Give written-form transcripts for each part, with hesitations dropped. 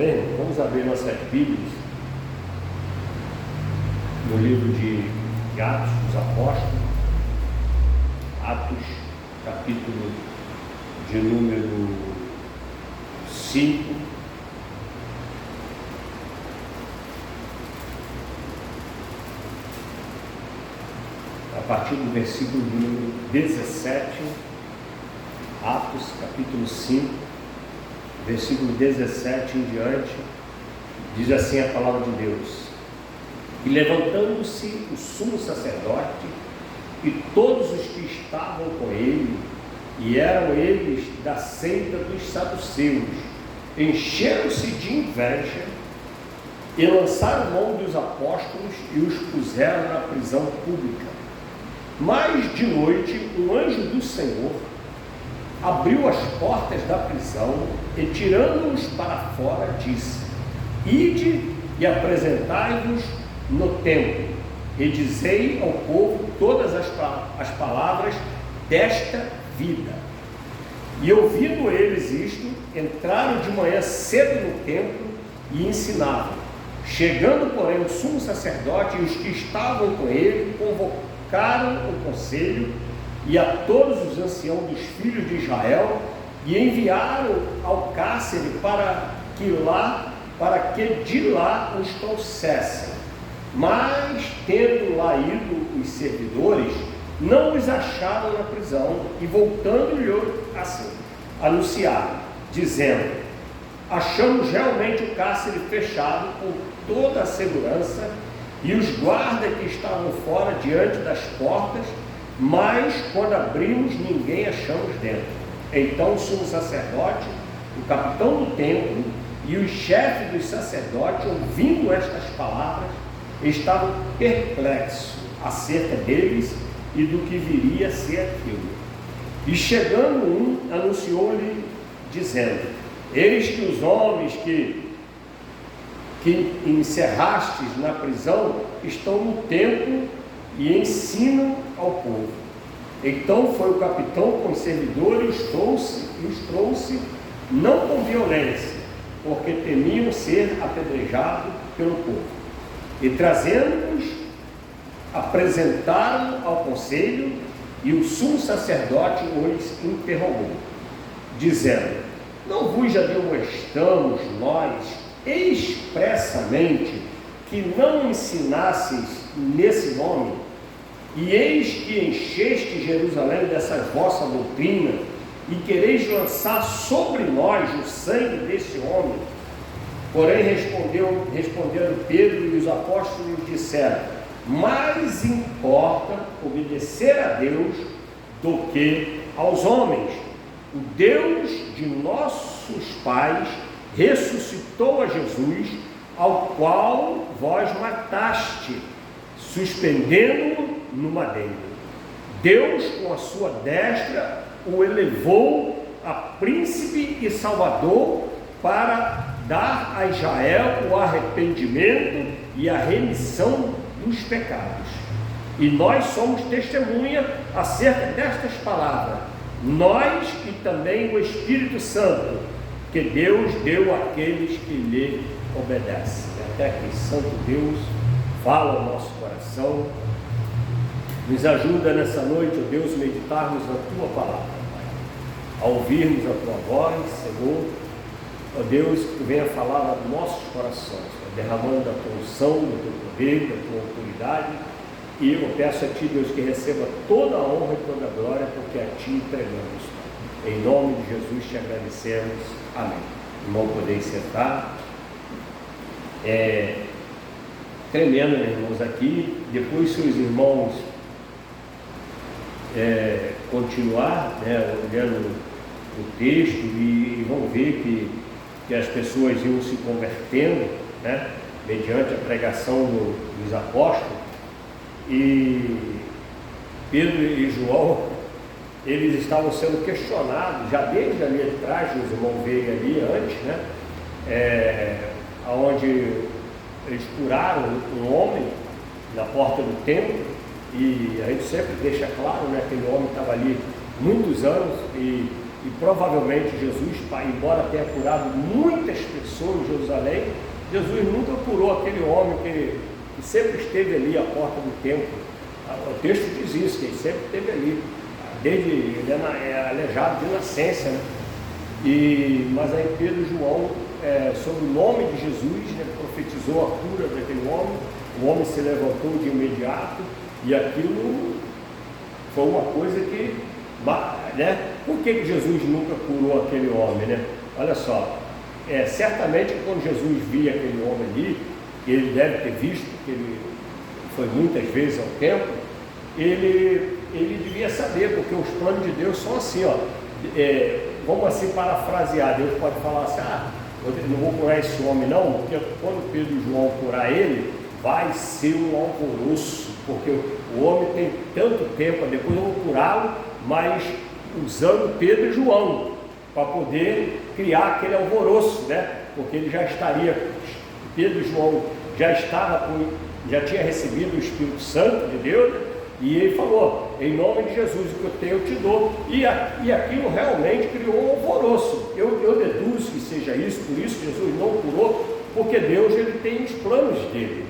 Amém? Vamos abrir nossas Bíblias no livro de Atos dos Apóstolos, Atos, capítulo de número 5. A partir do versículo de número 17, Atos, capítulo 5, versículo 17 em diante, diz assim a palavra de Deus: E levantando-se o sumo sacerdote e todos os que estavam com ele, e eram eles da seita dos saduceus, encheram-se de inveja e lançaram mão dos apóstolos e os puseram na prisão pública. Mas de noite um anjo do Senhor abriu as portas da prisão e, tirando-os para fora, disse: Ide e apresentai-vos no templo, e dizei ao povo todas as palavras desta vida. E ouvindo eles isto, entraram de manhã cedo no templo e ensinavam. Chegando, porém, o sumo sacerdote e os que estavam com ele convocaram o conselho e a todos os anciãos dos filhos de Israel, e enviaram ao cárcere para que de lá os trouxessem. Mas, tendo lá ido os servidores, não os acharam na prisão, e voltando-lhe assim, anunciaram, dizendo: Achamos realmente o cárcere fechado com toda a segurança, e os guardas que estavam fora diante das portas, mas quando abrimos, ninguém achamos dentro. Então o sumo sacerdote, o capitão do templo e os chefes dos sacerdotes, ouvindo estas palavras, estavam perplexos acerca deles e do que viria a ser aquilo. E chegando um, anunciou-lhe, dizendo: Eis que os homens que encerrastes na prisão estão no templo e ensinam ao povo. Então foi o capitão com os servidores e os trouxe, não com violência, porque temiam ser apedrejados pelo povo. E trazendo-os, apresentaram ao conselho, e o sumo sacerdote os interrogou, dizendo: Não vos admoestamos nós expressamente que não ensinasseis nesse nome? E eis que encheste Jerusalém dessa vossa doutrina, e quereis lançar sobre nós o sangue desse homem. Porém responderam Pedro e os apóstolos disseram: Mais importa obedecer a Deus do que aos homens. O Deus de nossos pais ressuscitou a Jesus, ao qual vós mataste, suspendendo-o no madeiro. Deus, com a sua destra, o elevou a príncipe e salvador, para dar a Israel o arrependimento e a remissão dos pecados. E nós somos testemunha acerca destas palavras, nós e também o Espírito Santo, que Deus deu àqueles que lhe obedecem. Até que Santo Deus fala ao nosso coração. Nos ajuda nessa noite, ó Deus, meditarmos na Tua palavra, Pai. Ao ouvirmos a Tua voz, Senhor, ó Deus, que Tu venha falar aos nossos corações, derramando a Tua unção, do Teu poder, da Tua autoridade. E eu peço a Ti, Deus, que receba toda a honra e toda a glória, porque a Ti entregamos. Em nome de Jesus te agradecemos. Amém. Irmão, podeis sentar. Tremendo, né, irmãos, aqui. Depois, se os irmãos continuar, né, olhando o texto, e vão ver que as pessoas iam se convertendo, né, mediante a pregação dos apóstolos. E Pedro e João, eles estavam sendo questionados, já desde ali atrás, os irmãos veem ali antes, né, onde eles curaram um homem na porta do templo, e a gente sempre deixa claro, né, aquele homem estava ali muitos anos, e e provavelmente Jesus, embora tenha curado muitas pessoas em Jerusalém, Jesus nunca curou aquele homem que sempre esteve ali à porta do templo. O texto diz isso, que ele sempre esteve ali, desde ele é aleijado de nascença, né? Mas aí Pedro e João, sob o nome de Jesus, né, profetizou a cura daquele homem. O homem se levantou de imediato, e aquilo foi uma coisa que, né? Por que Jesus nunca curou aquele homem, né? Olha só, certamente quando Jesus via aquele homem ali, ele deve ter visto, que ele foi muitas vezes ao templo, ele devia saber, porque os planos de Deus são assim, ó. Vamos assim parafrasear, Deus pode falar assim, eu não vou curar esse homem não, porque quando Pedro e João curar ele, vai ser um alvoroço, porque o homem tem tanto tempo, depois eu vou curá-lo, mas usando Pedro e João, para poder criar aquele alvoroço, né? Porque ele já estaria, Pedro e João já tinha recebido o Espírito Santo de Deus, né? E ele falou, em nome de Jesus, o que eu tenho eu te dou. E aquilo realmente criou um alvoroço. Eu deduzo que seja isso, por isso Jesus não curou, porque Deus ele tem os planos dele.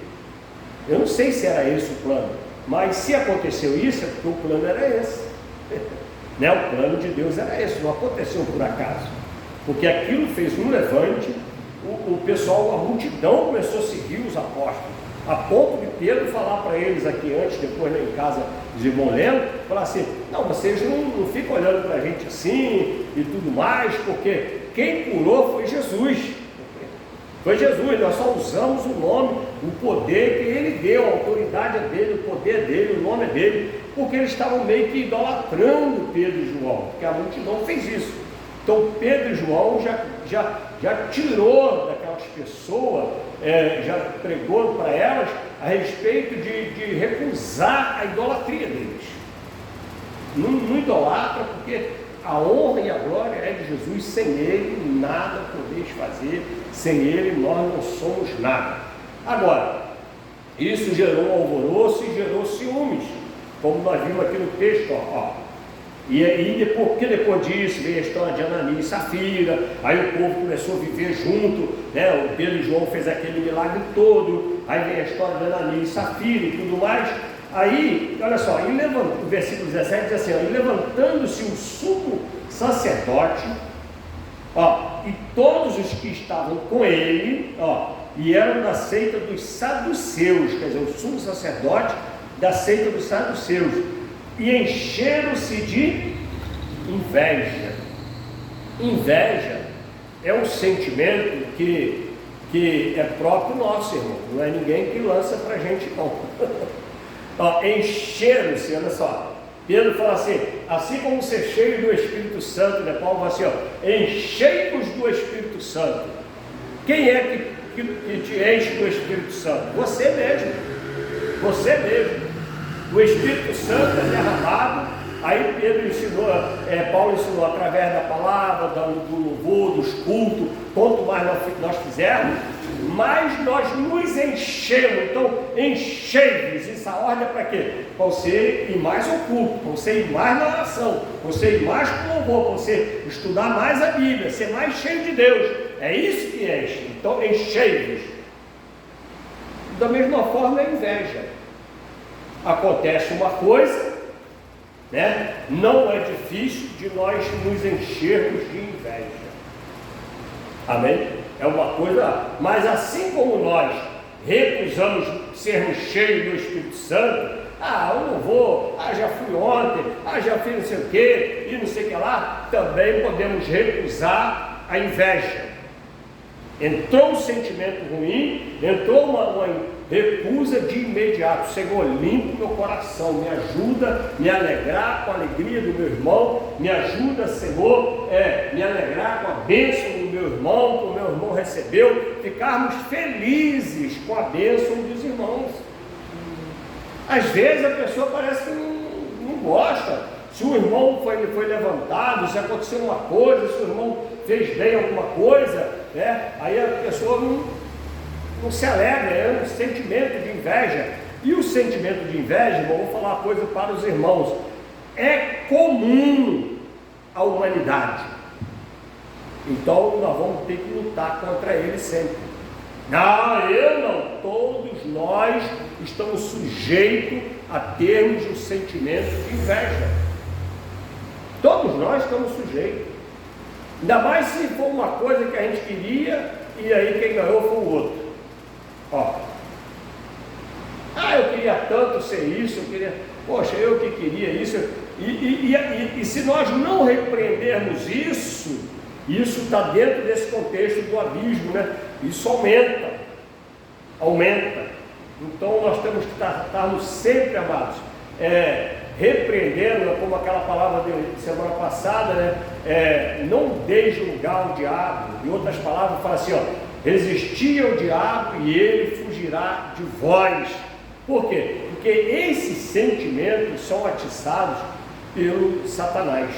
Eu não sei se era esse o plano, mas se aconteceu isso, é porque o plano era esse. Né? O plano de Deus era esse, não aconteceu por acaso. Porque aquilo fez um levante, o pessoal, a multidão começou a seguir os apóstolos. A ponto de Pedro falar para eles aqui antes, depois em casa, os irmãos lendo, falar assim, não, vocês não ficam olhando para a gente assim e tudo mais, porque quem curou foi Jesus. Foi Jesus, nós só usamos o nome, o poder que ele deu, a autoridade é dele, o poder é dele, o nome é dele, porque eles estavam meio que idolatrando Pedro e João, porque a multidão fez isso. Então Pedro e João já tirou daquelas pessoas, já pregou para elas a respeito de recusar a idolatria deles. Não idolatra, porque a honra e a glória é de Jesus, sem ele nada podeis fazer, sem ele nós não somos nada. Agora, isso gerou um alvoroço e gerou ciúmes, como nós vimos aqui no texto, ó. E aí, porque depois disso veio a história de Ananias e Safira, aí o povo começou a viver junto, né? O Pedro e João fez aquele milagre todo, aí vem a história de Ananias e Safira e tudo mais. Aí, olha só, o versículo 17 diz assim, e levantando-se o sumo sacerdote, e todos os que estavam com ele, e eram da seita dos saduceus, quer dizer, o sumo sacerdote da seita dos saduceus, e encheram-se de inveja. Inveja é um sentimento que é próprio nosso, irmão, não é ninguém que lança para a gente não. Encheram-se, olha só, Pedro fala assim como ser cheio do Espírito Santo, né? Paulo fala assim, enchei-vos do Espírito Santo. Quem é que te enche do Espírito Santo? Você mesmo, o Espírito Santo é derramado. Aí Pedro ensinou, Paulo ensinou através da palavra, do louvor, dos cultos, quanto mais nós fizermos, mais nós nos enchemos. Então, enchei-vos, essa ordem é para quê? Para você ir mais ao culto, para você ir mais na oração, para você ir mais para o louvor, para você estudar mais a Bíblia, ser mais cheio de Deus. É isso que enche. Então, enchei-vos. Da mesma forma, é inveja. Acontece uma coisa, né? Não é difícil de nós nos enchermos de inveja. Amém? É uma coisa, mas assim como nós recusamos sermos cheios do Espírito Santo, eu não vou, já fui ontem, já fiz não sei o que, e não sei o que lá, também podemos recusar a inveja. Entrou um sentimento ruim, entrou uma recusa de imediato. Senhor, limpa o meu coração, me ajuda a me alegrar com a alegria do meu irmão, me ajuda, Senhor, me alegrar com a bênção do meu irmão, que o meu irmão recebeu, ficarmos felizes com a bênção dos irmãos. Às vezes a pessoa parece que não gosta. Se o irmão foi levantado, se aconteceu uma coisa, se o irmão fez bem alguma coisa, aí a pessoa não se alegra, é um sentimento de inveja. E o sentimento de inveja, irmão, vou falar uma coisa para os irmãos, é comum a humanidade. Então nós vamos ter que lutar contra ele sempre. Não, eu não. Todos nós estamos sujeitos a termos um sentimento de inveja. Todos nós estamos sujeitos. Ainda mais se for uma coisa que a gente queria e aí quem ganhou foi o outro. Ó. Eu queria tanto ser isso, eu queria. Poxa, eu que queria isso. E se nós não repreendermos isso está dentro desse contexto do abismo, né? Isso aumenta. Então nós temos que estarmos sempre, amados, repreendendo, como aquela palavra de semana passada, né? Não deixe lugar ao diabo. Em outras palavras, fala assim, ó, resisti ao diabo e ele fugirá de vós. Por quê? Porque esses sentimentos são atiçados pelo Satanás.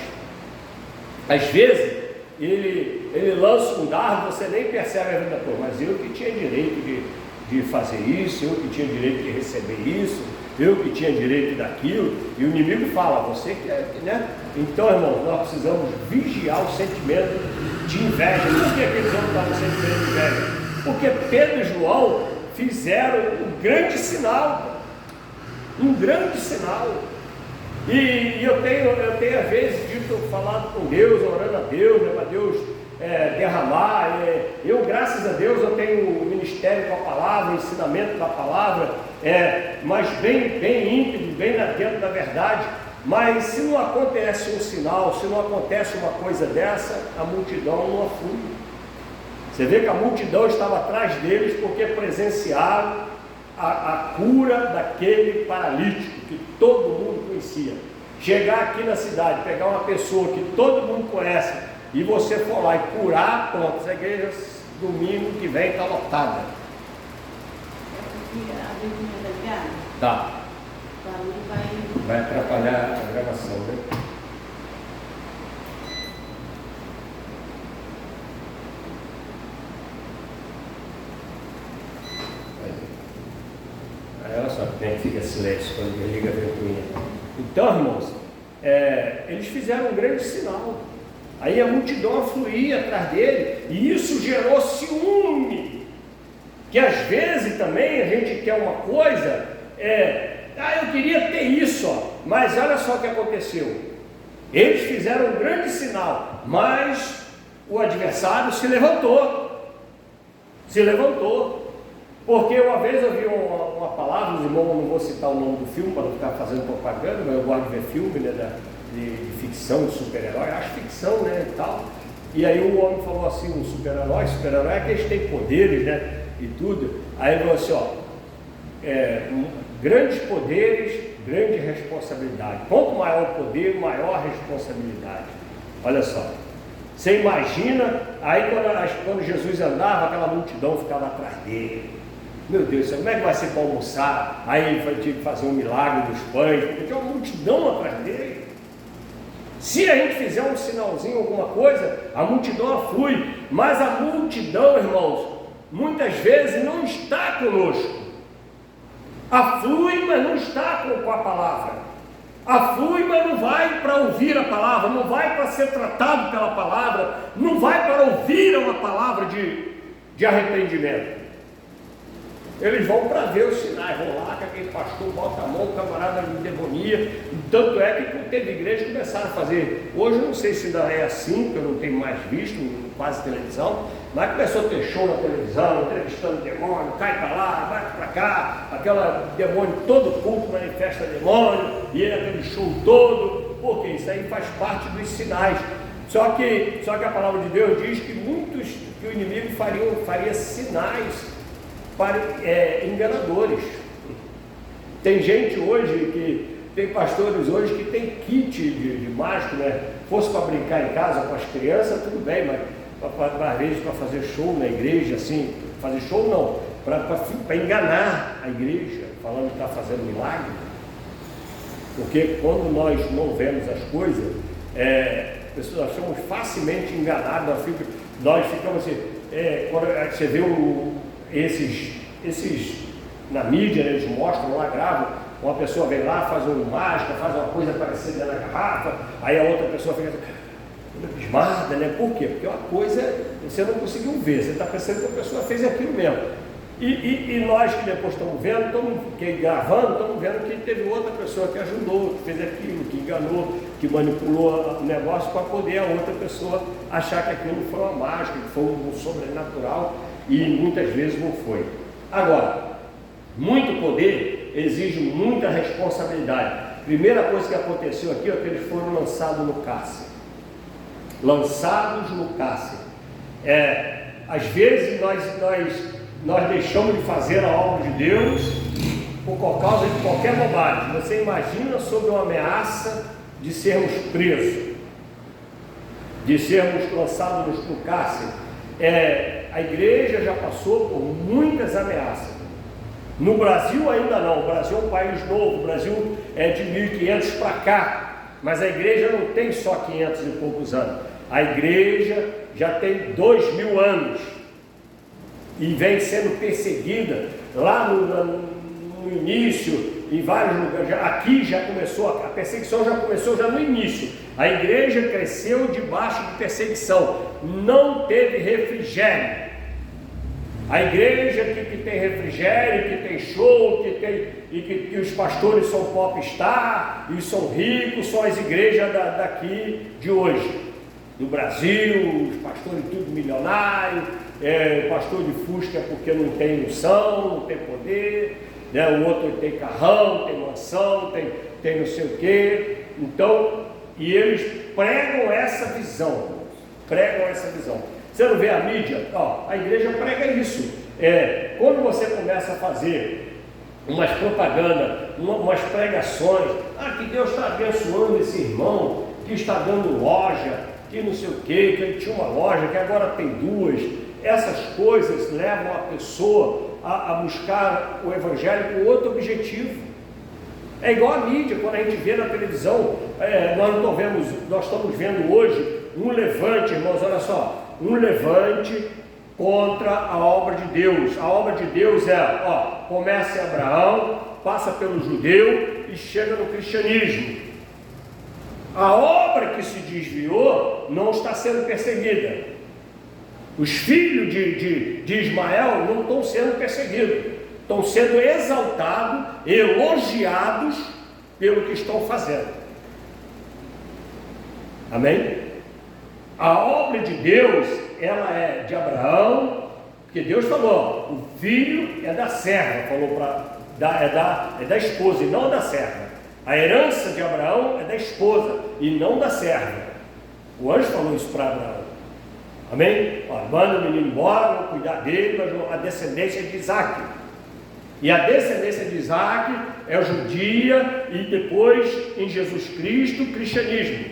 Às vezes ele lança um dardo, você nem percebe a vida toda, mas eu que tinha direito de fazer isso, eu que tinha direito de receber isso, eu que tinha direito daquilo, e o inimigo fala, você que é, né? Então, irmão, nós precisamos vigiar o sentimento de inveja. Por que aqueles homens estavam com sentimento de inveja? Porque Pedro e João fizeram um grande sinal, e eu tenho às vezes dito, falado com Deus, orando a Deus, né, para Deus derramar. Eu, graças a Deus, eu tenho um ministério com a palavra, ensinamento da palavra, mas bem ímpido, bem dentro da verdade. Mas se não acontece um sinal, se não acontece uma coisa dessa, a multidão não aflui. Você vê que a multidão estava atrás deles porque presenciaram a cura daquele paralítico que todo mundo conhecia. Chegar aqui na cidade, pegar uma pessoa que todo mundo conhece e você for lá e curar, pronto, essa igreja domingo que vem está lotada. Tá. Vai atrapalhar a gravação, né? Olha só, como fica silêncio quando ele liga a ventoinha. Então, irmãos, eles fizeram um grande sinal. Aí a multidão afluía atrás dele, e isso gerou ciúme. Que às vezes também a gente quer uma coisa, eu queria ter isso, ó, mas olha só o que aconteceu. Eles fizeram um grande sinal, mas o adversário se levantou. Porque uma vez eu vi uma palavra, os irmãos, não vou citar o nome do filme para não ficar fazendo propaganda, mas eu gosto de ver filme, né, de ficção, de super-herói, acho ficção, né, e tal. E aí o homem falou assim, um super-herói é que eles têm poderes, né, e tudo. Aí ele falou assim, ó, grandes poderes, grande responsabilidade. Quanto maior o poder, maior a responsabilidade. Olha só. Você imagina, aí quando Jesus andava, aquela multidão ficava atrás dele. Meu Deus, como é que vai ser para almoçar? Aí ele tinha que fazer um milagre dos pães, porque tinha uma multidão atrás dele. Se a gente fizer um sinalzinho, alguma coisa, a multidão aflui. Mas a multidão, irmãos, muitas vezes não está conosco. Aflui, mas não está com a palavra. Aflui, mas não vai para ouvir a palavra, não vai para ser tratado pela palavra, não vai para ouvir uma palavra de arrependimento. Eles vão para ver os sinais, vão lá, que aquele pastor bota a mão, o camarada de demonia. Tanto é que teve igreja que começaram a fazer. Hoje eu não sei se ainda é assim, porque eu não tenho mais visto, quase televisão, mas começou a ter show na televisão, entrevistando demônio, cai para lá, vai para cá, aquela demônio, todo culto manifesta demônio, e ele aquele show todo, porque isso aí faz parte dos sinais. Só que a palavra de Deus diz que que o inimigo faria sinais enganadores. Tem gente hoje tem pastores hoje que tem kit de mágico, né? Fosse para brincar em casa com as crianças, tudo bem, mas às vezes para fazer show na igreja, assim, fazer show não, para enganar a igreja, falando que está fazendo milagre. Porque quando nós não vemos as coisas, nós somos facilmente enganados, nós ficamos assim, quando você vê esses na mídia, né, eles mostram lá, gravam, uma pessoa vem lá, faz uma mágica, faz uma coisa parecida na garrafa, aí a outra pessoa fica assim, abismada, né? Por quê? Porque uma coisa você não conseguiu ver, você está pensando que a pessoa fez aquilo mesmo. E nós que depois estamos vendo, gravando, estamos vendo que teve outra pessoa que ajudou, que fez aquilo, que enganou, que manipulou o negócio para poder a outra pessoa achar que aquilo foi uma mágica, que foi um sobrenatural, e muitas vezes não foi. Agora, muito poder exige muita responsabilidade. Primeira coisa que aconteceu aqui é que eles foram lançados no cárcere. Lançados no cárcere. Às vezes nós deixamos de fazer a obra de Deus por causa de qualquer bobagem. Você imagina sobre uma ameaça de sermos presos, de sermos lançados no cárcere. A igreja já passou por muitas ameaças. No Brasil ainda não. O Brasil é um país novo. O Brasil é de 1500 para cá, mas a igreja não tem só 500 e poucos anos. A igreja já tem 2000 anos e vem sendo perseguida lá no início, em vários lugares. Aqui já começou, a perseguição já começou já no início. A igreja cresceu debaixo de perseguição, não teve refrigério. A igreja que tem refrigério, que tem show, que os pastores são popstar e são ricos, são as igrejas daqui de hoje. Do Brasil, os pastores tudo milionário, o pastor de Fusca porque não tem unção, não tem poder, né? O outro tem carrão, tem mansão, tem não sei o quê. Então, e eles pregam essa visão, Você não vê a mídia? A igreja prega isso. Quando você começa a fazer umas propagandas, umas pregações, que Deus está abençoando esse irmão, que está dando loja, que não sei o que ele tinha uma loja, que agora tem duas. Essas coisas levam a pessoa a buscar o evangelho com outro objetivo. É igual a mídia, quando a gente vê na televisão, nós estamos vendo hoje um levante, irmãos, olha só, um levante contra a obra de Deus. A obra de Deus começa em Abraão, passa pelo judeu e chega no cristianismo. A obra que se desviou não está sendo perseguida. Os filhos de Ismael não estão sendo perseguidos, estão sendo exaltados, elogiados pelo que estão fazendo. Amém? A obra de Deus, ela é de Abraão, porque Deus falou, o filho é da serva, falou é da esposa e não da serva. A herança de Abraão é da esposa e não da serva. O anjo falou isso para Abraão. Amém? Manda o menino embora, vou cuidar dele, mas a descendência é de Isaac. E a descendência de Isaac é judia e depois em Jesus Cristo, o cristianismo.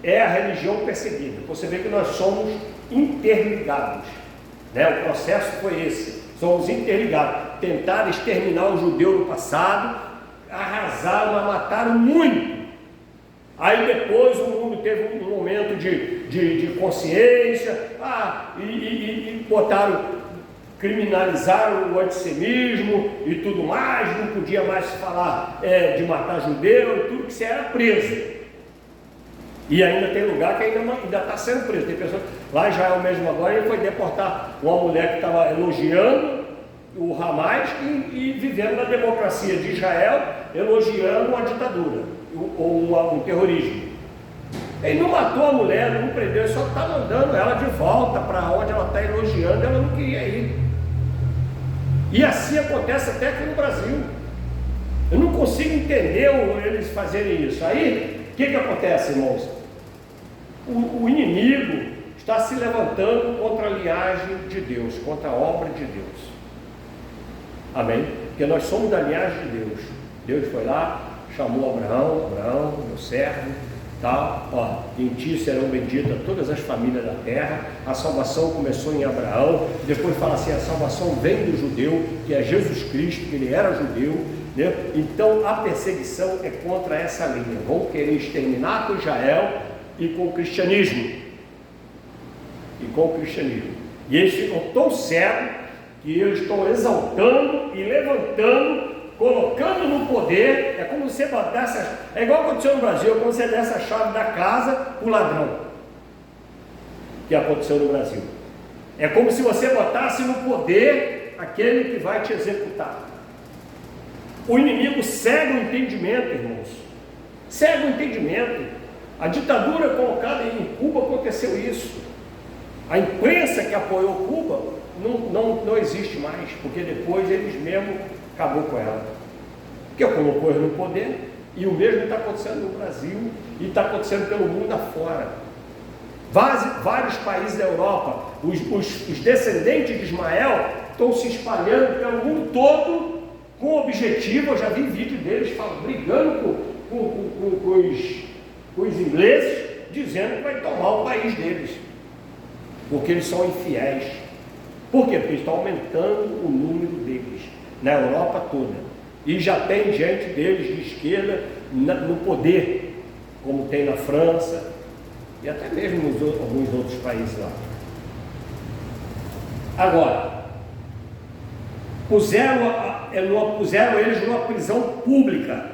É a religião perseguida. Você vê que nós somos interligados. O processo foi esse. Somos interligados. Tentaram exterminar o judeu no passado, arrasaram, mas mataram muito. Aí depois o mundo teve um momento de consciência, e criminalizaram o antissemismo e tudo mais, não podia mais se falar de matar judeu e tudo, que você era preso. E ainda tem lugar que ainda está sendo preso. Tem pessoas, lá em Israel mesmo agora, ele foi deportar uma mulher que estava elogiando o Hamas e vivendo na democracia de Israel, elogiando uma ditadura ou um terrorismo. Ele não matou a mulher, não prendeu, ele só está mandando ela de volta para onde ela está elogiando, ela não queria ir. E assim acontece até aqui no Brasil. Eu não consigo entender eles fazerem isso. Aí, o que acontece, irmãos? O inimigo está se levantando contra a linhagem de Deus, contra a obra de Deus. Amém? Porque nós somos da linhagem de Deus. Deus foi lá, chamou Abraão, meu servo, em ti serão benditas todas as famílias da terra. A salvação começou em Abraão, depois fala assim, a salvação vem do judeu, que é Jesus Cristo, que ele era judeu, né? Então a perseguição é contra essa linha. Vão querer exterminar com Israel e com o cristianismo. E eles ficam tão cegos que eles estão exaltando e levantando, colocando no poder. É como você botasse, é igual aconteceu no Brasil, quando você desse a chave da casa para o ladrão. que aconteceu no Brasil. É como se você botasse no poder aquele que vai te executar. O inimigo cega o entendimento, irmãos. Cega o entendimento. A ditadura colocada em Cuba aconteceu isso. A imprensa que apoiou Cuba não existe mais, porque depois eles mesmos acabou com ela. Porque colocou eles no poder, e o mesmo está acontecendo no Brasil e está acontecendo pelo mundo afora. Vários países da Europa, os descendentes de Ismael estão se espalhando pelo mundo todo com o objetivo, eu já vi vídeo deles brigando com os ingleses, dizendo que vai tomar o país deles, porque eles são infiéis. Por quê? Porque estão aumentando o número deles na Europa toda, e já tem gente deles de esquerda no poder, como tem na França e até mesmo em alguns outros países lá. Agora, puseram eles numa prisão pública.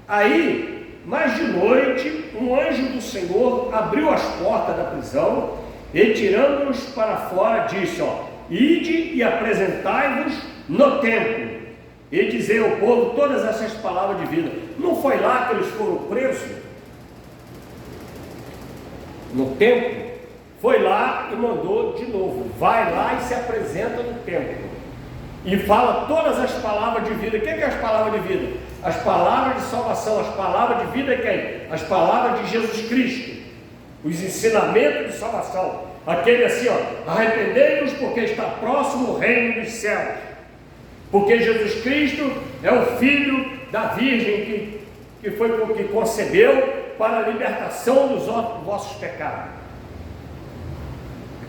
Aí, mais de noite, um anjo do Senhor abriu as portas da prisão e, tirando-os para fora, disse: ide e apresentai-vos no templo, e dizei ao povo todas essas palavras de vida. Não foi lá que eles foram presos? No templo? Foi lá e mandou de novo: vai lá e se apresenta no templo e fala todas as palavras de vida. O que é as palavras de vida? As palavras de salvação. As palavras de vida é quem? As palavras de Jesus Cristo, os ensinamentos de salvação. Aquele assim, arrependei-vos, porque está próximo o reino dos céus. Porque Jesus Cristo é o Filho da Virgem que concebeu para a libertação dos vossos pecados.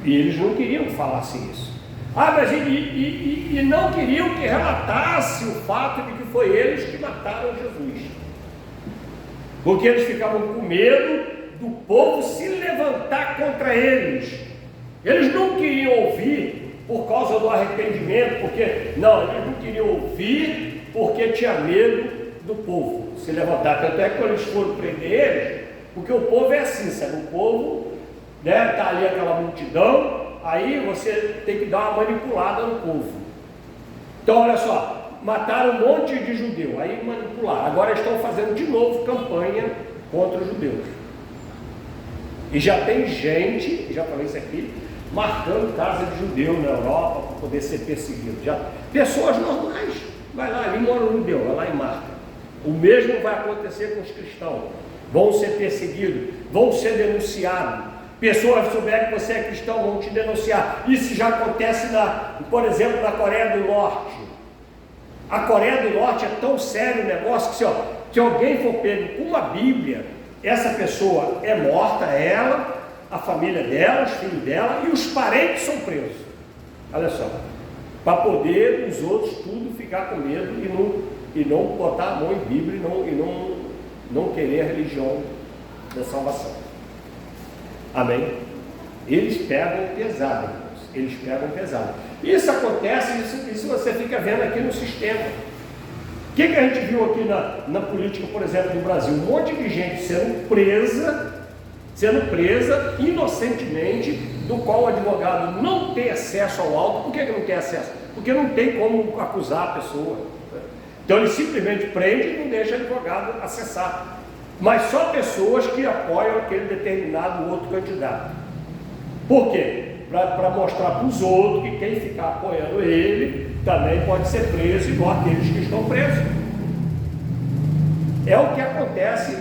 E eles não queriam que falasse isso. Mas e não queriam que relatasse o fato de que foi eles que mataram Jesus. Porque eles ficavam com medo do povo se levantar contra eles. Eles não queriam ouvir por causa do arrependimento, porque eles não queriam ouvir porque tinha medo do povo se levantar. Tanto é que quando eles foram prender eles, porque o povo é assim, sabe? O povo, está ali aquela multidão, aí você tem que dar uma manipulada no povo. Então olha só, mataram um monte de judeu, aí manipularam. Agora estão fazendo de novo campanha contra os judeus. E já tem gente, já falei isso aqui, marcando casa de judeu na Europa para poder ser perseguido. Pessoas normais, vai lá, ali mora um judeu, vai lá e marca. O mesmo vai acontecer com os cristãos. Vão ser perseguidos, vão ser denunciados. Pessoas souberem que você é cristão, vão te denunciar. Isso já acontece, por exemplo, na Coreia do Norte. A Coreia do Norte é tão sério o negócio que se alguém for pego com uma Bíblia, essa pessoa é morta, ela, a família dela, os filhos dela e os parentes são presos. Olha só, para poder os outros tudo ficar com medo e não botar a mão em Bíblia e não querer a religião da salvação. Amém? Eles pegam pesado, irmãos. Eles pegam pesado. Isso acontece, isso você fica vendo aqui no sistema. O que a gente viu aqui na política, por exemplo, no Brasil? Um monte de gente sendo presa inocentemente, do qual o advogado não tem acesso ao auto. Por que não tem acesso? Porque não tem como acusar a pessoa. Então ele simplesmente prende e não deixa o advogado acessar. Mas só pessoas que apoiam aquele determinado outro candidato. Por quê? Para mostrar para os outros que quem ficar apoiando ele também pode ser preso, igual aqueles que estão presos. É o que acontece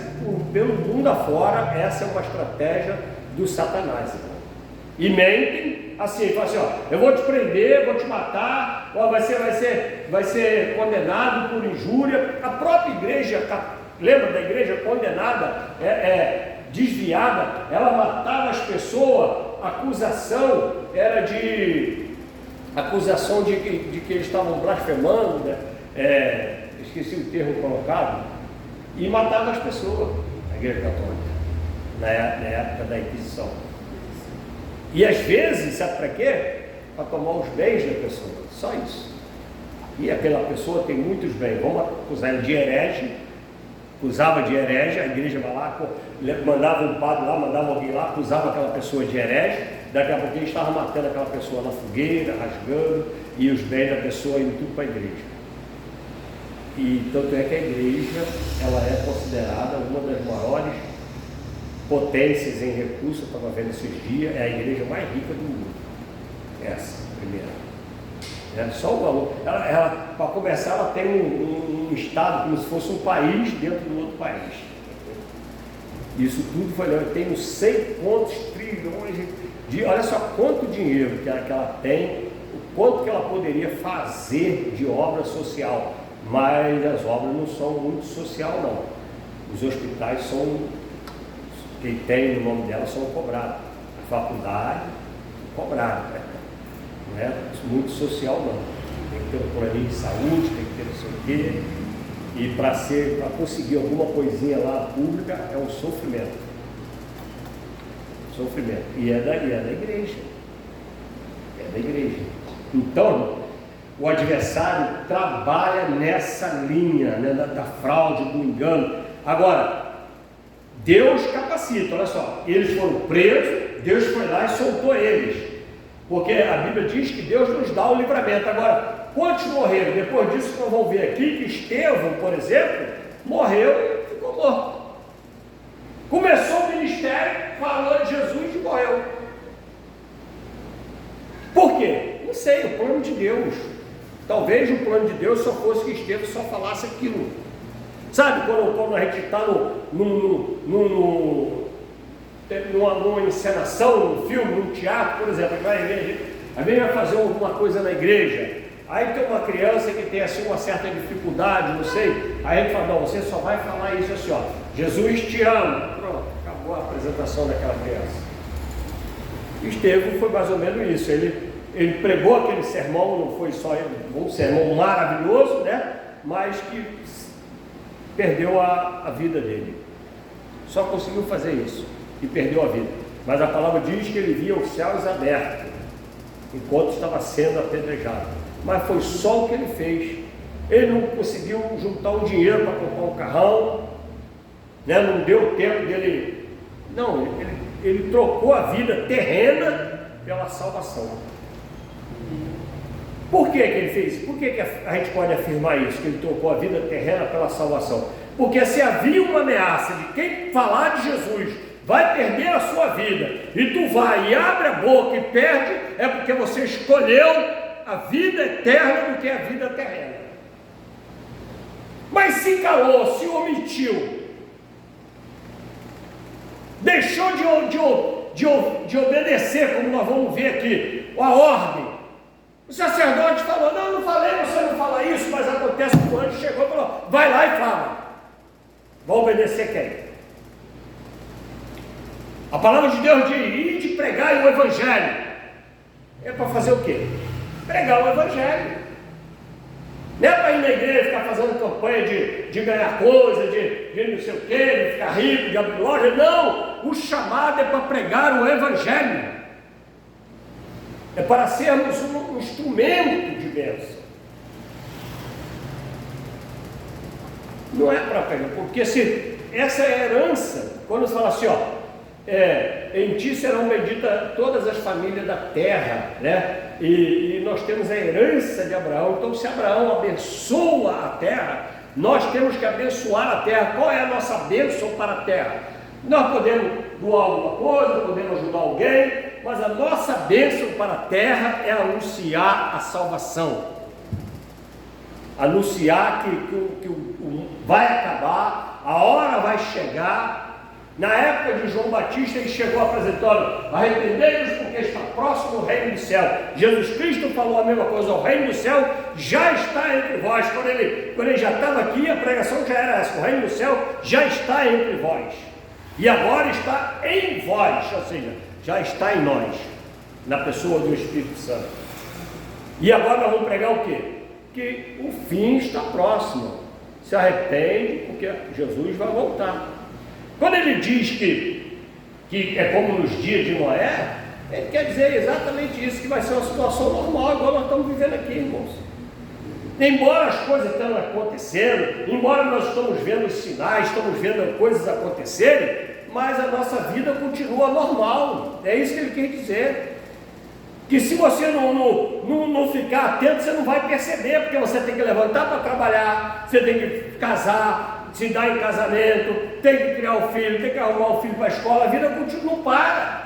pelo mundo afora. Essa é uma estratégia do Satanás, irmão. E mentem assim, falam assim: eu vou te prender, vou te matar, vai ser condenado por injúria. A própria igreja, lembra da igreja condenada, desviada, ela matava as pessoas, a acusação era de que eles estavam blasfemando, esqueci o termo colocado, e matava as pessoas, a igreja católica, na época da Inquisição. E às vezes, sabe para quê? Para tomar os bens da pessoa, só isso. E aquela pessoa tem muitos bens, vamos acusar ele de herege, acusava de herege, a igreja vai lá, mandava um padre lá, mandava alguém lá, acusava aquela pessoa de herege, Daqui a pouco ele estava matando aquela pessoa na fogueira, rasgando, e os bens da pessoa indo tudo para a igreja. E tanto é que a igreja, ela é considerada uma das maiores potências em recursos. Eu estava vendo esses dias, é a igreja mais rica do mundo. Essa, primeira. Só o valor. Ela, para começar, ela tem um estado como se fosse um país dentro do outro país. Isso tudo foi, tem não sei quantos trilhões de. Olha só quanto dinheiro que ela tem, o quanto que ela poderia fazer de obra social. Mas as obras não são muito social, não. Os hospitais são, quem tem no nome dela, são cobrados. A faculdade, cobrado, né? Não é muito social, não. Tem que ter um planinho de saúde, tem que ter não sei o quê. E para conseguir alguma coisinha lá pública é um sofrimento. Sofrimento. E é da igreja. É da igreja. Então, o adversário trabalha nessa linha, né, da fraude, do engano. Agora, Deus capacita, olha só, eles foram presos, Deus foi lá e soltou eles. Porque a Bíblia diz que Deus nos dá o livramento. Agora, quantos morreram? Depois disso, nós vamos ver aqui que Estevão, por exemplo, morreu e ficou morto. Começou o ministério, falou de Jesus e morreu. Por quê? Não sei, o plano de Deus. Talvez o plano de Deus só fosse que Estevão só falasse aquilo. Sabe quando a gente está numa encenação, num filme, num teatro, por exemplo, a gente vai fazer alguma coisa na igreja, aí tem uma criança que tem assim uma certa dificuldade, não sei, aí a gente fala, não, você só vai falar isso assim, ó, Jesus te ama. Pronto, acabou a apresentação daquela criança. Estevão foi mais ou menos isso, ele pregou aquele sermão, não foi só um sermão maravilhoso, né? Mas que perdeu a vida dele. Só conseguiu fazer isso e perdeu a vida. Mas a palavra diz que ele via os céus abertos enquanto estava sendo apedrejado. Mas foi só o que ele fez. Ele não conseguiu juntar um dinheiro para comprar um carrão, né? Não deu tempo dele. Não, ele trocou a vida terrena pela salvação. Por que ele fez isso? Por que a gente pode afirmar isso, que ele trocou a vida terrena pela salvação? Porque se havia uma ameaça de quem falar de Jesus vai perder a sua vida, e tu vai e abre a boca e perde, é porque você escolheu a vida eterna do que a vida terrena. Mas se calou, se omitiu, deixou de obedecer, como nós vamos ver aqui, a ordem. O sacerdote falou, não falei, você não fala isso, mas acontece que o anjo chegou e falou, vai lá e fala. Vai obedecer quem? A palavra de Deus diz, ir de pregar o evangelho. É para fazer o quê? Pregar o evangelho. Não é para ir na igreja ficar fazendo campanha de ganhar coisa, de não sei o quê, de ficar rico, de abrir loja. Não, o chamado é para pregar o evangelho. É para sermos um instrumento de bênção. Não é para pegar, porque se essa é a herança, quando você fala assim, ó, em ti serão benditas todas as famílias da terra, né? E nós temos a herança de Abraão. Então, se Abraão abençoa a terra, nós temos que abençoar a terra. Qual é a nossa bênção para a terra? Nós podemos doar alguma coisa, podemos ajudar alguém, mas a nossa bênção para a terra é anunciar a salvação, anunciar que vai acabar, a hora vai chegar. Na época de João Batista, ele chegou apresentando, arrependei-vos porque está próximo o reino do céu. Jesus Cristo falou a mesma coisa, o reino do céu já está entre vós. Quando ele já estava aqui, a pregação já era essa, o reino do céu já está entre vós, e agora está em vós, ou seja, já está em nós, na pessoa do Espírito Santo. E agora nós vamos pregar o quê? Que o fim está próximo. Se arrepende, porque Jesus vai voltar. Quando ele diz que é como nos dias de Noé, ele quer dizer exatamente isso, que vai ser uma situação normal, igual nós estamos vivendo aqui, irmãos. Embora as coisas estão acontecendo, embora nós estamos vendo os sinais, estamos vendo coisas acontecerem, mas a nossa vida continua normal. É isso que ele quer dizer. Que se você não ficar atento, você não vai perceber, porque você tem que levantar para trabalhar, você tem que casar, se dar em casamento, tem que criar o filho, tem que arrumar o filho para a escola, a vida continua, não para.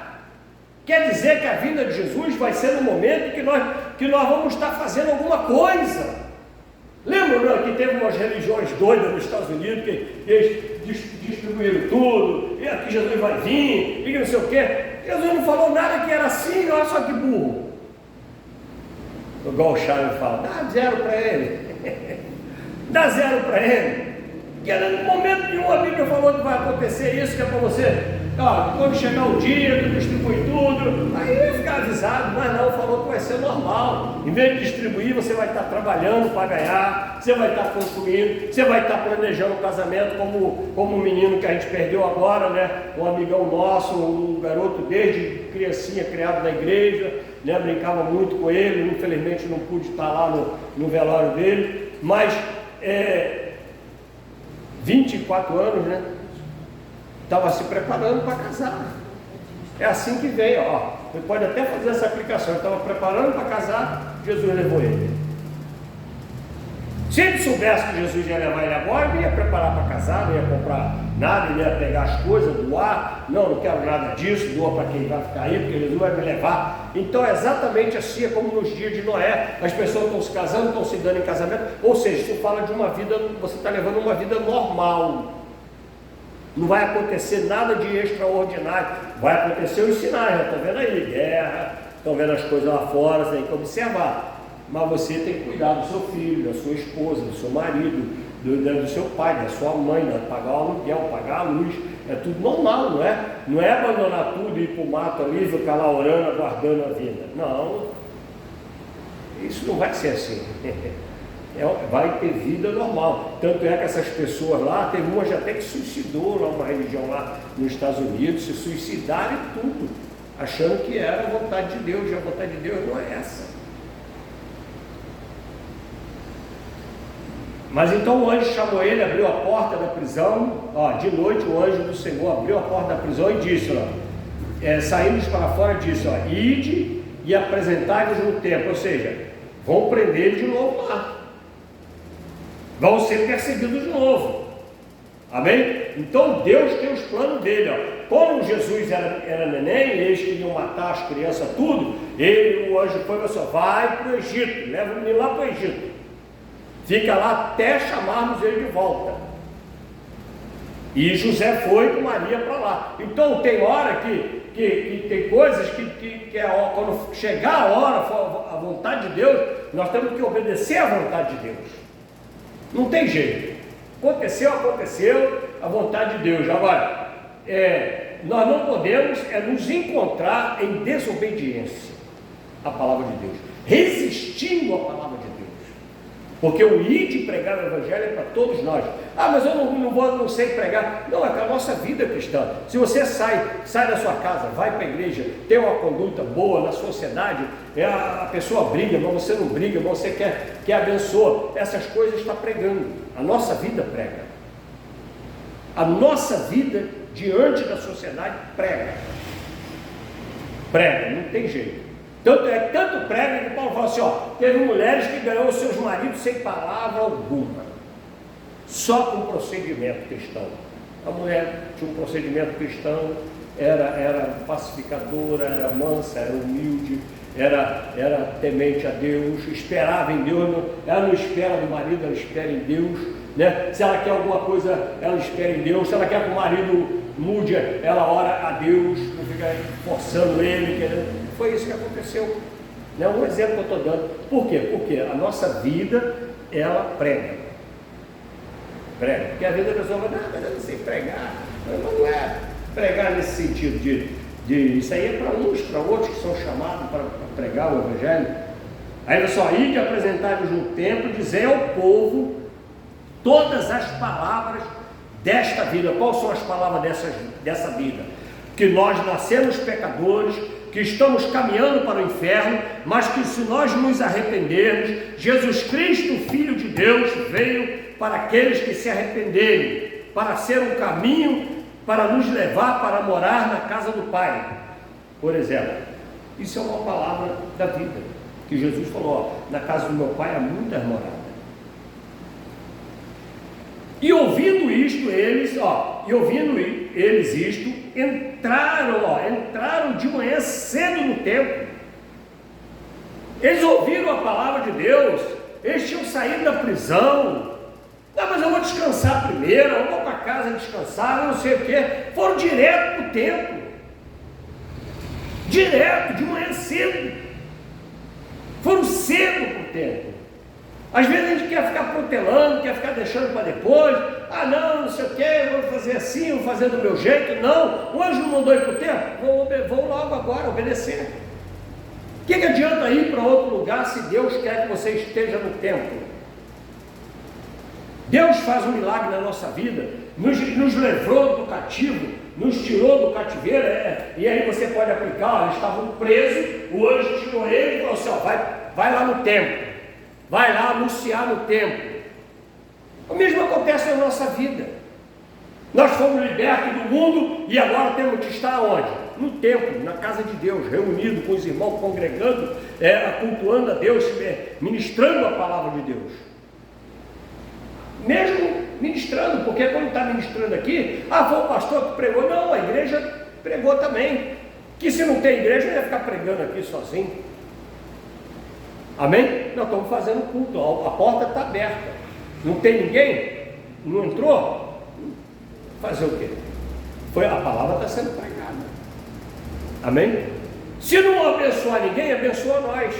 Quer dizer que a vinda de Jesus vai ser no momento que nós vamos estar fazendo alguma coisa. Lembra que teve umas religiões doidas nos Estados Unidos, que eles distribuíram tudo, e aqui Jesus vai vir, e não sei o quê. Jesus não falou nada que era assim, olha só que burro. Igual o Charles fala, dá 0 para ele. Dá 0 para ele. Porque em momento nenhum a Bíblia falou que vai acontecer isso, que é para você, quando chegar o dia, tu distribui tudo, aí vai ficar avisado, mas não, falou que vai ser normal. Em vez de distribuir, você vai estar trabalhando para ganhar, você vai estar construindo, você vai estar planejando o casamento, como o menino que a gente perdeu agora, né? Um amigão nosso, um garoto desde criancinha criado na igreja, né? Brincava muito com ele, infelizmente não pude estar lá no velório dele, mas 24 anos, né? Estava se preparando para casar. É assim que veio, Você pode até fazer essa aplicação. Ele estava preparando para casar, Jesus levou ele. Se ele soubesse que Jesus ia levar ele agora, ele ia preparar para casar, não ia comprar nada, ele ia pegar as coisas, doar. Não quero nada disso, doa para quem vai ficar aí, porque Jesus vai me levar. Então é exatamente assim, é como nos dias de Noé. As pessoas estão se casando, estão se dando em casamento. Ou seja, isso fala de uma vida, você está levando uma vida normal. Não vai acontecer nada de extraordinário. Vai acontecer os sinais, já estão vendo aí, guerra, estão vendo as coisas lá fora, você tem que observar. Mas você tem que cuidar do seu filho, da sua esposa, do seu marido, do seu pai, da sua mãe, né? Pagar o aluguel, pagar a luz. É tudo normal, não é? Não é abandonar tudo e ir para o mato ali e ficar lá orando, aguardando a vida. Não. Isso não vai ser assim. Vai ter vida normal. Tanto é que essas pessoas lá, teve umas até que suicidou lá, uma religião lá nos Estados Unidos, se suicidaram e tudo, achando que era a vontade de Deus, e a vontade de Deus não é essa. Mas então o anjo chamou ele, abriu a porta da prisão, de noite o anjo do Senhor abriu a porta da prisão e disse, saímos para fora, disse, ide e apresentai-vos no templo, ou seja, vão prender ele de novo lá. Vão ser perseguidos de novo. Amém? Então Deus tem os planos dele. Como Jesus era neném, eles queriam matar as crianças tudo, o anjo foi e falou, vai para o Egito, leva o menino lá para o Egito. Fica lá até chamarmos ele de volta. E José foi com Maria para lá. Então tem hora que tem coisas que quando chegar a hora, a vontade de Deus, nós temos que obedecer à vontade de Deus. Não tem jeito. Aconteceu, a vontade de Deus. Agora, nós não podemos nos encontrar em desobediência à palavra de Deus, resistindo à palavra de Deus. Porque o ir de pregar o Evangelho é para todos nós. Mas eu não sei pregar. Não, é para a nossa vida cristã. Se você sai da sua casa, vai para a igreja, tem uma conduta boa na sociedade, a pessoa briga, mas você não briga, mas você quer abençoar. Essas coisas está pregando. A nossa vida prega. A nossa vida diante da sociedade prega. Prega, não tem jeito. Tanto prega que Paulo fala assim, teve mulheres que ganhou seus maridos sem palavra alguma, só com procedimento cristão. A mulher tinha um procedimento cristão, era pacificadora, era mansa, era humilde, era temente a Deus, esperava em Deus, ela não espera do marido, ela espera em Deus, né? Se ela quer alguma coisa, ela espera em Deus. Se ela quer que o marido mude, ela ora a Deus, não fica forçando ele, querendo. Foi isso que aconteceu, né? Um exemplo que eu estou dando. Por quê? Porque a nossa vida, ela prega. Porque a vida da pessoa fala, mas eu não sei pregar. Mas não é pregar nesse sentido de isso aí é para uns, para outros que são chamados para pregar o Evangelho. Aí olha só, ide apresentar-vos no templo, dizer ao povo todas as palavras desta vida. Quais são as palavras dessa vida? Que nós nascemos pecadores, que estamos caminhando para o inferno, mas que se nós nos arrependermos, Jesus Cristo, Filho de Deus, veio para aqueles que se arrependerem, para ser um caminho para nos levar para morar na casa do Pai, por exemplo. Isso é uma palavra da vida, que Jesus falou, ó, na casa do meu Pai há muitas moradas. E ouvindo isto, eles entraram de manhã cedo no templo. Eles ouviram a palavra de Deus, eles tinham saído da prisão. Não, mas eu vou descansar primeiro, eu vou para casa descansar, não sei o que. Foram direto para o templo. Direto, de manhã cedo. Foram cedo para o templo. Às vezes a gente quer ficar protelando, quer ficar deixando para depois. Ah não sei o que, vou fazer assim, vou fazer do meu jeito. Não, o anjo não mandou ir para o templo, vou logo agora obedecer. O que adianta ir para outro lugar se Deus quer que você esteja no templo? Deus faz um milagre na nossa vida, nos livrou do cativo, nos tirou do cativeiro, e aí você pode aplicar, eles estavam presos, o anjo tirou ele e falou assim, ó, vai lá no templo, vai lá anunciar no templo. O mesmo acontece na nossa vida. Nós fomos libertos do mundo e agora temos que estar onde? No templo, na casa de Deus, reunido com os irmãos, congregando, cultuando a Deus, ministrando a palavra de Deus. Mesmo ministrando, porque quando está ministrando aqui, foi o pastor que pregou. Não, a igreja pregou também. Que se não tem igreja, não ia ficar pregando aqui sozinho. Amém? Nós estamos fazendo culto, a porta está aberta. Não tem ninguém? Não entrou? Fazer o quê? A palavra está sendo pregada. Amém? Se não abençoar ninguém, abençoa nós.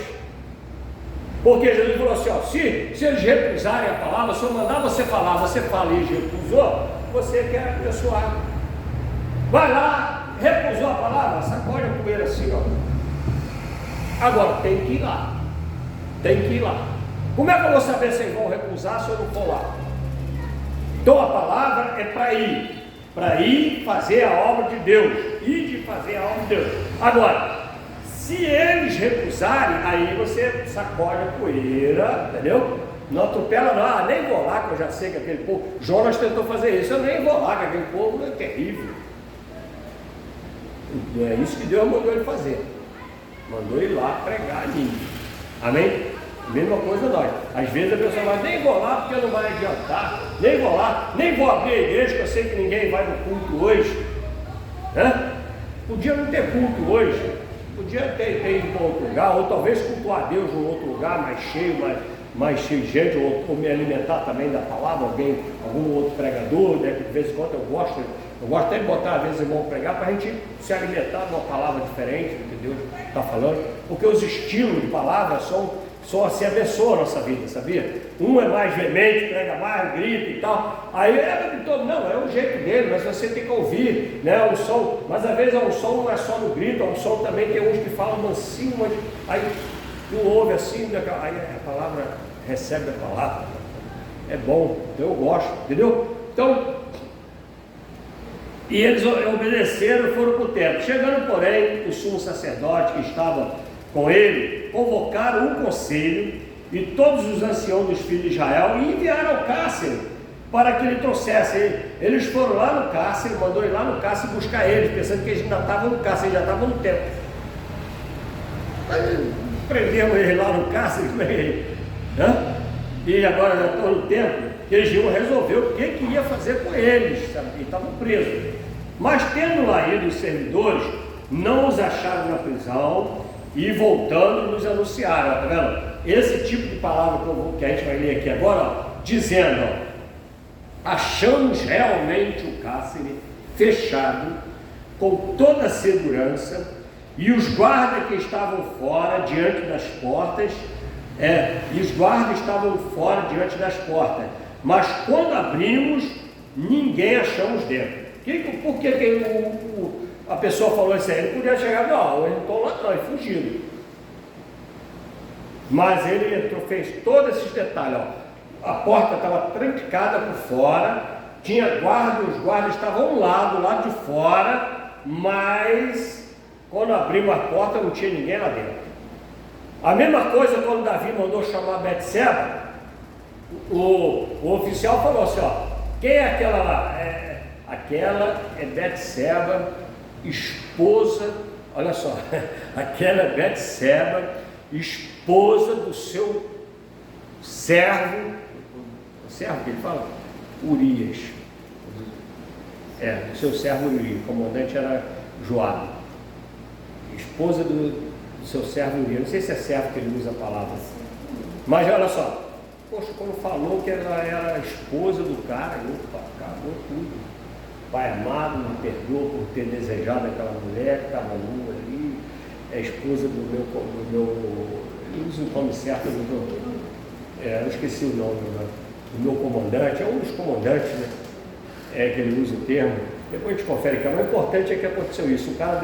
Porque Jesus falou assim, ó, se eles recusarem a palavra, se eu mandar você falar, você fala e recusou, você quer abençoar. Vai lá, recusou a palavra, sacode a poeira assim, ó. Agora tem que ir lá. Tem que ir lá. Como é que eu vou saber se eles vão recusar se eu não for lá? Então a palavra é para ir fazer a obra de Deus, ir de fazer a obra de Deus. Agora, se eles recusarem, aí você sacode a poeira, entendeu? Não atropela não, nem vou lá, que eu já sei que aquele povo, Jonas tentou fazer isso, eu nem vou lá, que aquele povo é terrível. É isso que Deus mandou ele fazer, mandou ele lá pregar ali. Amém? Mesma coisa nós. Às vezes a pessoa vai, nem vou lá porque não vai adiantar, nem vou lá, nem vou abrir a igreja, que eu sei que ninguém vai no culto hoje. Podia não ter culto hoje, podia ter ido para outro lugar, ou talvez cultuar a Deus em outro lugar, mais cheio de gente, ou me alimentar também da palavra, algum outro pregador, né, que de vez em quando eu gosto até de botar, às vezes, irmão pregar, para a gente se alimentar de uma palavra diferente do que Deus está falando, porque os estilos de palavra só assim abençoa a nossa vida, sabia? Um é mais veemente, prega mais, grita e tal. Aí não, é o jeito dele, mas você tem que ouvir, né? O som, mas às vezes o som não é só no grito, o som também tem uns que falam mansinho, mas aí tu ouve assim, aí a palavra recebe a palavra. É bom, eu gosto, entendeu? Então, e eles obedeceram e foram para o templo. Chegando, porém, o sumo sacerdote que estava com ele, convocaram um conselho e todos os anciãos dos filhos de Israel e enviaram ao cárcere para que ele trouxesse. Eles foram lá no cárcere, mandou ir lá no cárcere buscar eles, pensando que eles ainda estavam no cárcere, eles já estavam no templo. Aí, prenderam eles lá no cárcere, e agora já estão no templo, eles iam resolver o que ia fazer com eles, sabe? Eles estavam presos. Mas tendo lá ido os servidores, não os acharam na prisão, e voltando nos anunciaram, tá vendo? Esse tipo de palavra que a gente vai ler aqui agora, dizendo, achamos realmente o cárcere fechado, com toda a segurança, e os guardas que estavam fora, diante das portas, mas quando abrimos, ninguém achamos dentro. Por que a pessoa falou assim? Ele podia chegar, não, ele não estão lá não, ele fugiu. Mas ele entrou, fez todos esses detalhes, ó. A porta estava trancada por fora, tinha guarda, os guardas estavam do lado de fora, mas quando abrimos a porta não tinha ninguém lá dentro. A mesma coisa quando Davi mandou chamar Betseba, o oficial falou assim, ó, quem é aquela lá? aquela é Betseba, esposa, olha só, aquela é Betseba, esposa do seu servo, o servo que ele fala? Urias, o seu servo Urias, o comandante era Joabe, esposa do seu servo Urias, não sei se é servo que ele usa a palavra, mas olha só, poxa, quando falou que ela era a esposa do cara, opa, acabou tudo. Pai amado, me perdoa por ter desejado aquela mulher que estava nua ali, é a esposa do meu ele usa o nome certo, eu esqueci o nome, né? Do meu comandante, é um dos comandantes, né? Que ele usa o termo, depois a gente confere que o importante é que aconteceu isso, o cara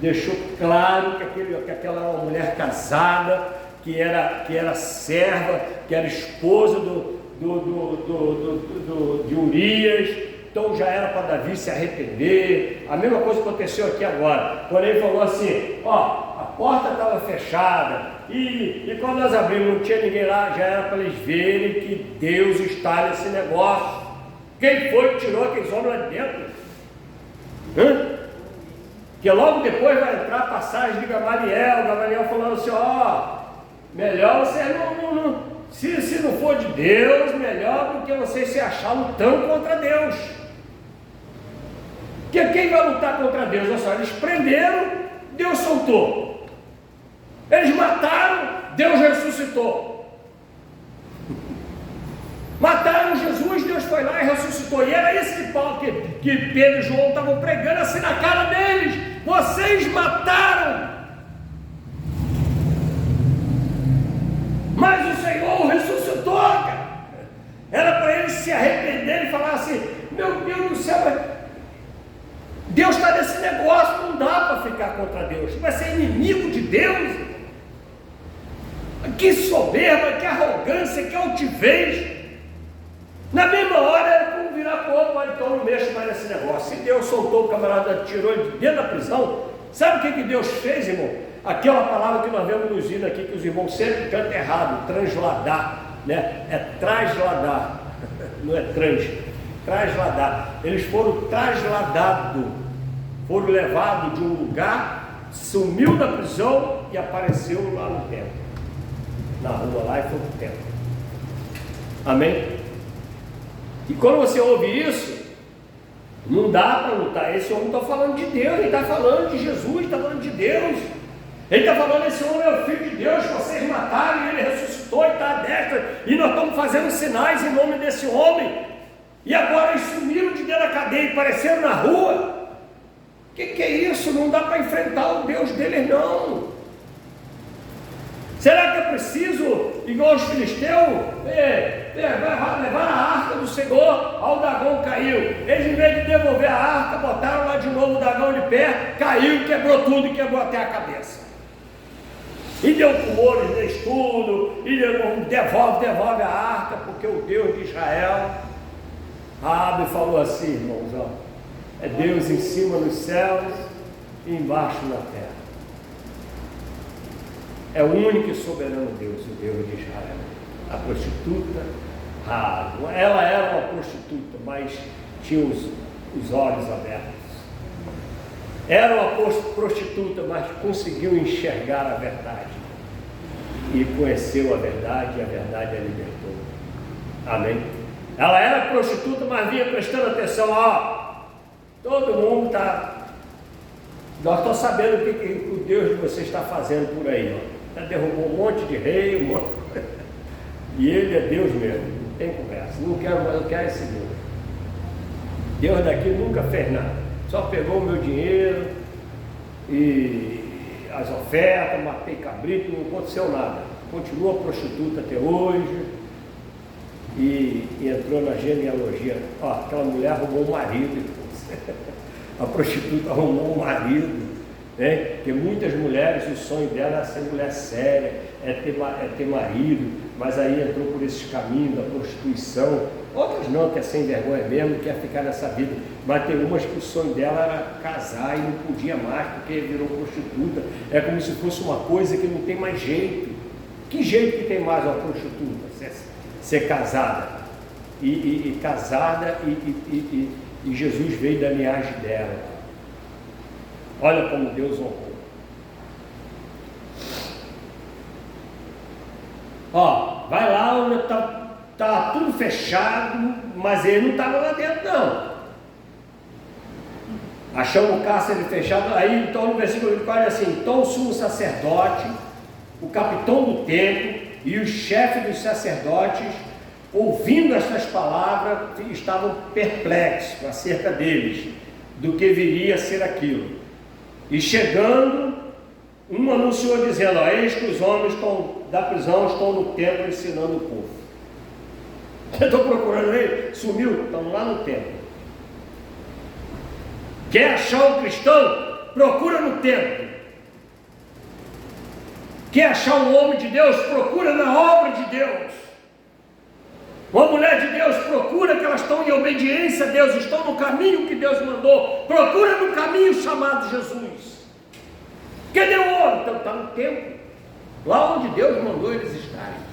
deixou claro que aquela era uma mulher casada, que era serva, que era esposa de Urias. Então já era para Davi se arrepender. A mesma coisa aconteceu aqui agora, quando ele falou assim, a porta estava fechada, e quando nós abrimos não tinha ninguém lá, já era para eles verem que Deus está nesse negócio. Quem foi que tirou aqueles homens lá de dentro? Que logo depois vai entrar a passagem de Gamaliel falando assim, melhor você não se não for de Deus, melhor do que você se achar lutando contra Deus. Porque quem vai lutar contra Deus? Olha só, eles prenderam, Deus soltou. Eles mataram, Deus ressuscitou. Mataram Jesus, Deus foi lá e ressuscitou. E era isso que Pedro e João estavam pregando assim na cara deles. Vocês mataram, mas o Senhor ressuscitou, cara. Era para eles se arrependerem e falar assim, meu Deus do céu, Deus está nesse negócio, não dá para ficar contra Deus, vai ser inimigo de Deus. Que soberba, que arrogância, que altivez. Na mesma hora era como virar para o outro, então não mexe mais nesse negócio. Se Deus soltou o camarada, tirou ele de dentro da prisão, sabe o que Deus fez, irmão? Aquela palavra que nós vemos nos hinos aqui, que os irmãos sempre cantam errado, transladar, né? É trasladar, não é trasladar. Eles foram trasladados, foram levados de um lugar, sumiu da prisão e apareceu lá no templo, na rua lá, e foi para o templo. Amém? E quando você ouve isso, não dá para lutar. Esse homem está falando de Deus, ele está falando de Jesus, está falando de Deus. Ele está falando, esse homem é o Filho de Deus, vocês mataram, e ele ressuscitou e está à destra, e nós estamos fazendo sinais em nome desse homem, e agora eles sumiram de dentro da cadeia e apareceram na rua. O que é isso? Não dá para enfrentar o Deus deles, não. Será que é preciso, igual os filisteus, levar a arca do Senhor? O dragão caiu. Eles, em vez de devolver a arca, botaram lá de novo o dragão de pé, caiu, quebrou tudo e quebrou até a cabeça. E deu tumores nesse tudo, e devolve a arca, porque o Deus de Israel, Raabe falou assim, irmãos, é Deus em cima nos céus e embaixo na terra. É o único e soberano Deus, o Deus de Israel. A prostituta Raabe, ela era uma prostituta, mas tinha os olhos abertos. Era uma prostituta, mas conseguiu enxergar a verdade. E conheceu a verdade, e a verdade a libertou. Amém? Ela era prostituta, mas vinha prestando atenção. Todo mundo está... Nós estamos sabendo o que o Deus de vocês está fazendo por aí. Já derrubou um monte de rei, e ele é Deus mesmo. Não tem conversa. Não quero, mas eu quero esse Deus. Deus daqui nunca fez nada. Só pegou o meu dinheiro e as ofertas, matei cabrito, não aconteceu nada. Continua prostituta até hoje e entrou na genealogia. Aquela mulher arrumou um marido. A prostituta arrumou um marido, né? Porque muitas mulheres, o sonho dela é ser mulher séria, é ter marido, mas aí entrou por esses caminhos da prostituição. Outras não, que é sem vergonha mesmo, quer ficar nessa vida, mas tem umas que o sonho dela era casar e não podia mais porque virou prostituta. É como se fosse uma coisa que não tem mais jeito. Que jeito que tem mais uma prostituta? Ser casada casada E Jesus veio da linhagem dela. Olha como Deus honrou. Ó, vai lá onde tá tudo fechado, mas ele não estava lá dentro não. Achamos o cárcere fechado. Aí então no versículo 24 é assim: então o sumo sacerdote, o capitão do templo e o chefe dos sacerdotes, ouvindo estas palavras, estavam perplexos acerca deles, do que viria a ser aquilo. E chegando, um anunciou dizendo: eis que os homens da prisão estão no templo ensinando o povo. Eu estou procurando ele, sumiu, estão lá no templo. Quer achar um cristão? Procura no templo. Quer achar um homem de Deus? Procura na obra de Deus. Uma mulher de Deus, procura que elas estão em obediência a Deus, estão no caminho que Deus mandou. Procura no caminho chamado Jesus. Cadê o homem? Então está no templo, lá onde Deus mandou eles estarem.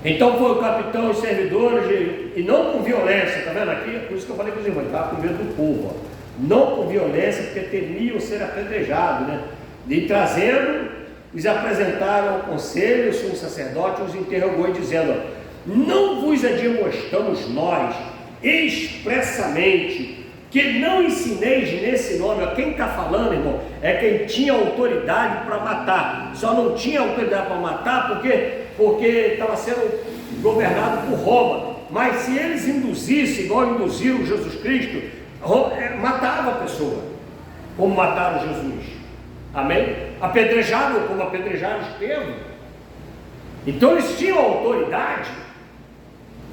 Então foi o capitão e os servidores, e não com violência, está vendo aqui? Por isso que eu falei com os irmãos, estava com medo do povo, ó. Não com violência, porque temiam ser apedrejados, né? E trazendo, os apresentaram ao conselho, o sumo sacerdote os interrogou e dizendo: não vos admoestamos nós expressamente que não ensineis nesse nome. Quem está falando, irmão, é quem tinha autoridade para matar. Só não tinha autoridade para matar porque estava sendo governado por Roma. Mas se eles induzissem, igual induziram Jesus Cristo, matava a pessoa, como mataram Jesus. Amém? Apedrejaram como apedrejaram Estevão. Então eles tinham autoridade.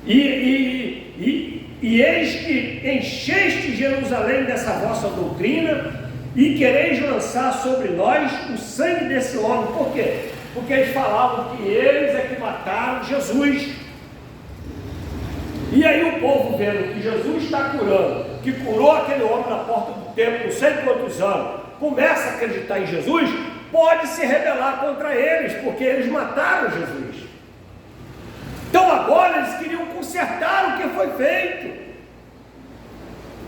E eis que encheste Jerusalém dessa vossa doutrina e quereis lançar sobre nós o sangue desse homem. Por quê? Porque eles falavam que eles é que mataram Jesus. E aí o povo vendo que Jesus está curando, que curou aquele homem na porta do templo não sei quantos anos, começa a acreditar em Jesus, pode se rebelar contra eles, porque eles mataram Jesus. Então agora eles queriam consertar o que foi feito,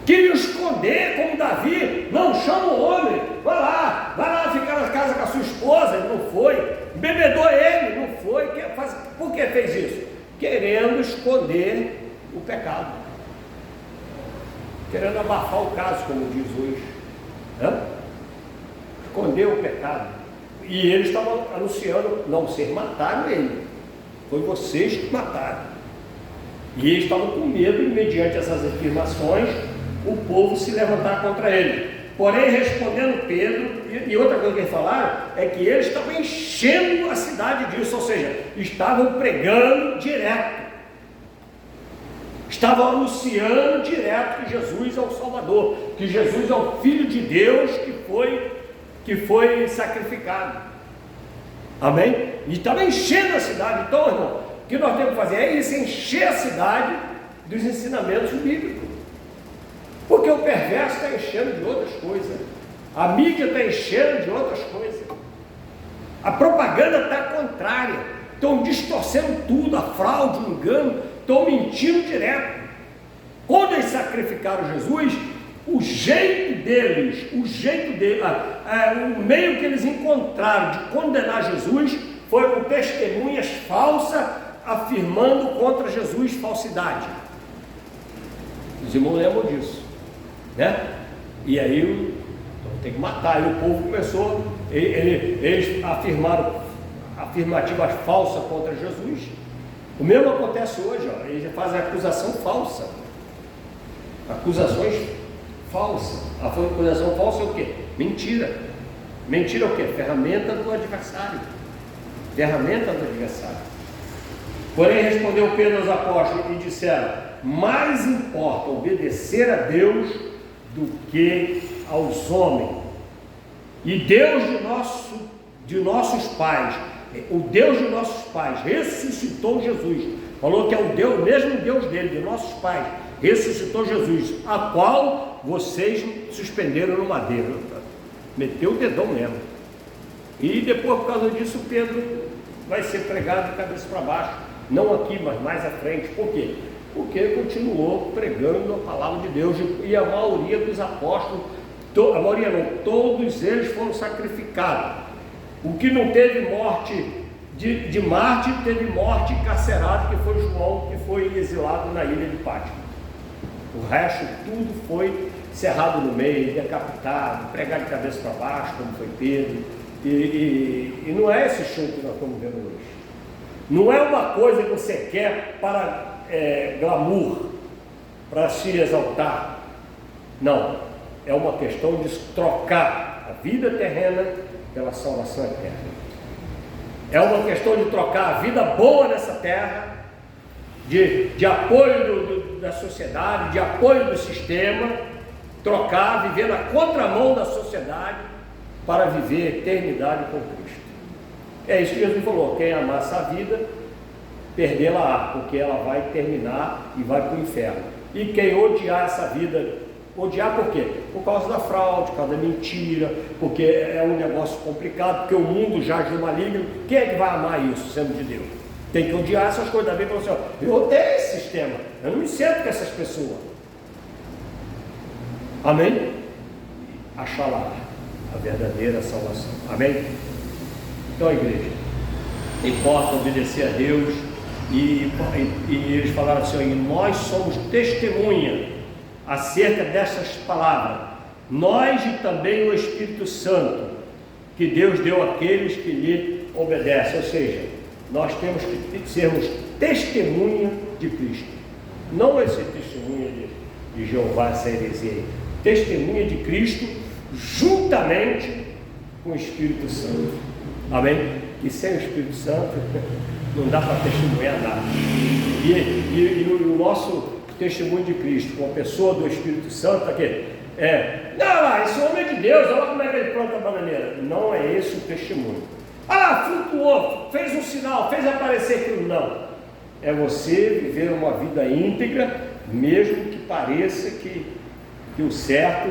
queriam esconder, como Davi: não, chama o homem, vai lá ficar na casa com a sua esposa. Ele não foi, embebedou ele, não foi. Por que fez isso? Querendo esconder o pecado, querendo abafar o caso, como diz hoje, esconder o pecado. E eles estavam anunciando: não, vocês mataram ele, foi vocês que mataram. E eles estavam com medo, e mediante essas afirmações, o povo se levantar contra ele. Porém, respondendo Pedro, e outra coisa que eles falaram é que eles estavam enchendo a cidade disso, ou seja, estavam pregando direto, estavam anunciando direto que Jesus é o Salvador, que Jesus é o Filho de Deus que foi sacrificado. Amém? E estavam enchendo a cidade. Então, irmão, o que nós temos que fazer é isso: encher a cidade dos ensinamentos bíblicos. Porque o perverso está enchendo de outras coisas, a mídia está enchendo de outras coisas, a propaganda está contrária, estão distorcendo tudo, a fraude, o engano, estão mentindo direto. Quando eles sacrificaram Jesus, o meio que eles encontraram de condenar Jesus foi com testemunhas falsas, afirmando contra Jesus falsidade. Os irmãos lembram disso, né? E aí tem que matar. E o povo começou, eles afirmaram afirmativas falsas contra Jesus. O mesmo acontece hoje, ó. Eles fazem acusação falsa, acusações falsas. A acusação falsa é o quê? Mentira. Mentira é o quê? Ferramenta do adversário. Ferramenta do adversário. Porém respondeu Pedro aos apóstolos e disseram: mais importa obedecer a Deus do que aos homens. E Deus de nossos pais, o Deus de nossos pais ressuscitou Jesus. Falou que é o Deus, mesmo Deus dele, de nossos pais, ressuscitou Jesus, a qual vocês suspenderam no madeiro. Meteu o dedão mesmo. E depois, por causa disso, Pedro vai ser pregado de cabeça para baixo. Não aqui, mas mais à frente. Por quê? porque continuou pregando a palavra de Deus, e a maioria dos apóstolos, a maioria não, todos eles foram sacrificados. O que não teve morte de mártir, teve morte encarcerado, que foi João, que foi exilado na ilha de Pátmos. O resto, tudo foi cerrado no meio, decapitado, pregado de cabeça para baixo, como foi Pedro. E não é esse show que nós estamos vendo hoje. Não é uma coisa que você quer para glamour, para se exaltar. Não, é uma questão de trocar a vida terrena pela salvação eterna. É uma questão de trocar a vida boa nessa terra, de apoio da sociedade, de apoio do sistema, trocar, viver na contramão da sociedade, para viver a eternidade com Cristo. É isso que Jesus falou: quem amar essa vida, perdê-la-á, porque ela vai terminar e vai para o inferno. E quem odiar essa vida, odiar por quê? Por causa da fraude, por causa da mentira, porque é um negócio complicado, porque o mundo jaz no maligno. Quem é que vai amar isso, sendo de Deus? Tem que odiar essas coisas. Davi falou assim: ó, eu odeio esse sistema, eu não me sento com essas pessoas. Amém? Achar lá a verdadeira salvação. Amém? Então, igreja, importa obedecer a Deus, e eles falaram assim: nós somos testemunha acerca dessas palavras, nós e também o Espírito Santo, que Deus deu àqueles que lhe obedecem. Ou seja, nós temos que sermos testemunha de Cristo, não esse testemunha de Jeová, essa heresia, testemunha de Cristo, juntamente com o Espírito Santo. Amém? E sem o Espírito Santo não dá para testemunhar nada. E o nosso testemunho de Cristo com a pessoa do Espírito Santo aqui não, esse homem é de Deus, olha como é que ele planta a bananeira. Não é esse o testemunho. Flutuou, fez um sinal, fez aparecer aquilo. Não, é você viver uma vida íntegra, mesmo que pareça que o certo,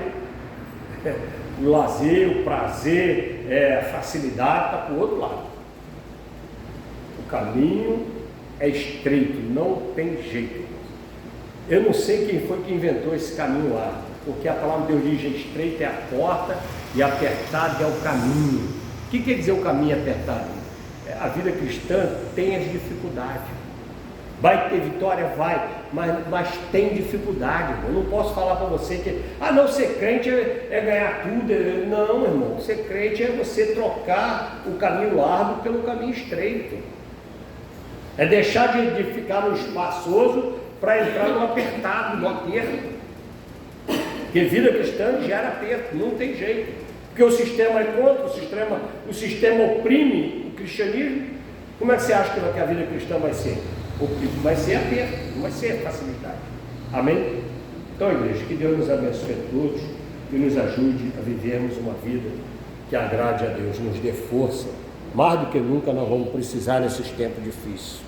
o lazer, o prazer, a facilidade está para o outro lado. O caminho é estreito, não tem jeito. Eu não sei quem foi que inventou esse caminho lá, porque a palavra de Deus diz: estreita é a porta e apertado é o caminho. O que quer dizer o caminho apertado? A vida cristã tem as dificuldades. Vai ter vitória? Vai, mas tem dificuldade. Eu não posso falar para você que não, ser crente é ganhar tudo. Não, irmão, ser crente é você trocar o caminho largo pelo caminho estreito. É deixar de ficar no espaçoso para entrar no apertado, no aperto. Porque vida cristã gera aperto, não tem jeito. Porque o sistema é contra, o sistema oprime o cristianismo. Como é que você acha que a vida cristã vai ser? Vai ser aperto, não vai ser facilidade. Amém? Então, igreja, que Deus nos abençoe a todos e nos ajude a vivermos uma vida que agrade a Deus, nos dê força. Mais do que nunca nós vamos precisar nesses tempos difíceis.